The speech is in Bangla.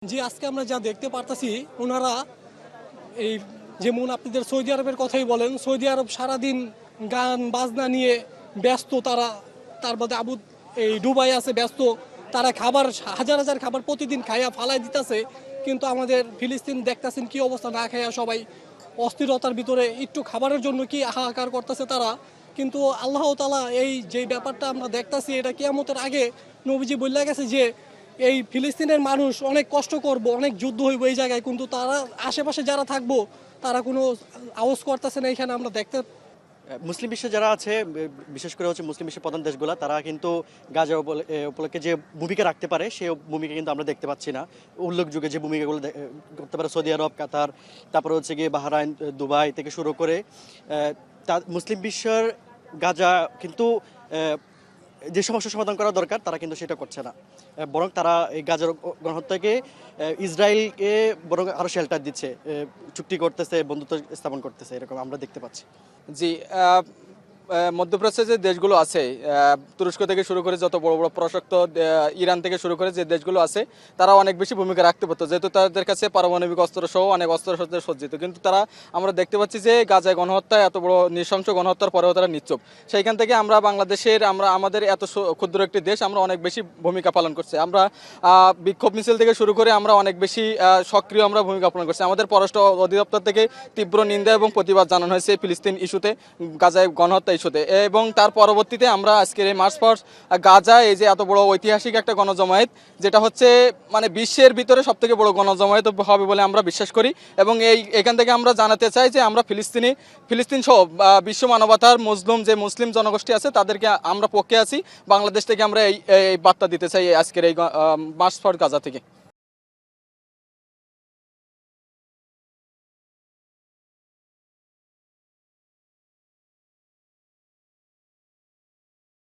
জি, আজকে আমরা যা দেখতে পারতাছি ওনারা এই যেমন আপনাদের সৌদি আরবের কথাই বলেন, সৌদি আরব সারাদিন গান বাজনা নিয়ে ব্যস্ত তারা। তার বাদে এই দুবাই আছে ব্যস্ত, তারা খাবার হাজার হাজার খাবার প্রতিদিন খাইয়া ফালাই দিতেছে। কিন্তু আমাদের ফিলিস্তিন দেখতেছেন কি অবস্থা, না খাইয়া সবাই অস্থিরতার ভিতরে একটু খাবারের জন্য কি হাহাকার করতেছে তারা। কিন্তু আল্লাহ তাআলা এই যে ব্যাপারটা আমরা দেখতাছি, এটা কিয়ামতের আগে নবীজি বলে গেছে যে এই ফিলিস্তিনের মানুষ অনেক কষ্ট করব, অনেক যুদ্ধ হইব এই জায়গায়, কিন্তু তারা আশেপাশে যারা থাকবো তারা কোনো আওয়াজ করতেছে না। এখানে আমরা দেখতে মুসলিম বিশ্বে যারা আছে, বিশেষ করে হচ্ছে মুসলিম বিশ্বের প্রধান দেশগুলো, তারা কিন্তু গাজা উপলক্ষে যে ভূমিকা রাখতে পারে সেই ভূমিকা কিন্তু আমরা দেখতে পাচ্ছি না। উল্লেখযোগ্য যে ভূমিকাগুলো করতে পারে সৌদি আরব, কাতার, তারপরে হচ্ছে গিয়ে বাহরাইন, দুবাই থেকে শুরু করে মুসলিম বিশ্বের গাজা কিন্তু যে সমস্যার সমাধান করা দরকার তারা কিন্তু সেটা করছে না। বরং তারা এই গাজার গণহত্যাকে ইসরায়েলকে বরং আরও শেল্টার দিচ্ছে, চুক্তি করতেছে, বন্ধুত্ব স্থাপন করতেছে, এরকম আমরা দেখতে পাচ্ছি। জি, মধ্যপ্রাচ্যের যে দেশগুলো আছে, তুরস্ক থেকে শুরু করে যত বড় বড় প্রশস্ত ইরান থেকে শুরু করে যে দেশগুলো আছে, তারা অনেক বেশি ভূমিকা রাখতে পারতো, যেহেতু তাদের কাছে পারমাণবিক অস্ত্র সহ অনেক অস্ত্র সজ্জিত। কিন্তু তারা, আমরা দেখতে পাচ্ছি যে গাজায় গণহত্যা, এত বড় নৃশংস গণহত্যার পরেও তারা নিশ্চুপ। সেইখান থেকে আমরা বাংলাদেশের, আমাদের এত ক্ষুদ্র একটি দেশ, আমরা অনেক বেশি ভূমিকা পালন করছি। আমরা বিক্ষোভ মিছিল থেকে শুরু করে আমরা অনেক বেশি সক্রিয় আমরা ভূমিকা পালন করছি। আমাদের পররাষ্ট্র অধিদপ্তর থেকে তীব্র নিন্দা এবং প্রতিবাদ জানানো হয়েছে ফিলিস্তিন ইস্যুতে, গাজায় গণহত্যা ইস্যুতে। এবং তার পরবর্তীতে আমরা আজকের এই মার্চ ফর গাজা, এই যে এত বড় ঐতিহাসিক একটা গণজমায়েত, যেটা হচ্ছে মানে বিশ্বের ভিতরে সবথেকে বড় গণজমায়েত হবে বলে আমরা বিশ্বাস করি। এবং এখান থেকে আমরা জানাতে চাই যে আমরা ফিলিস্তিন সহ বিশ্ব মানবতার যে মুসলিম জনগোষ্ঠী আছে তাদেরকে আমরা পক্ষে আছি। বাংলাদেশ থেকে আমরা এই বার্তা দিতে চাই আজকের এই মার্চ ফর গাজা থেকে।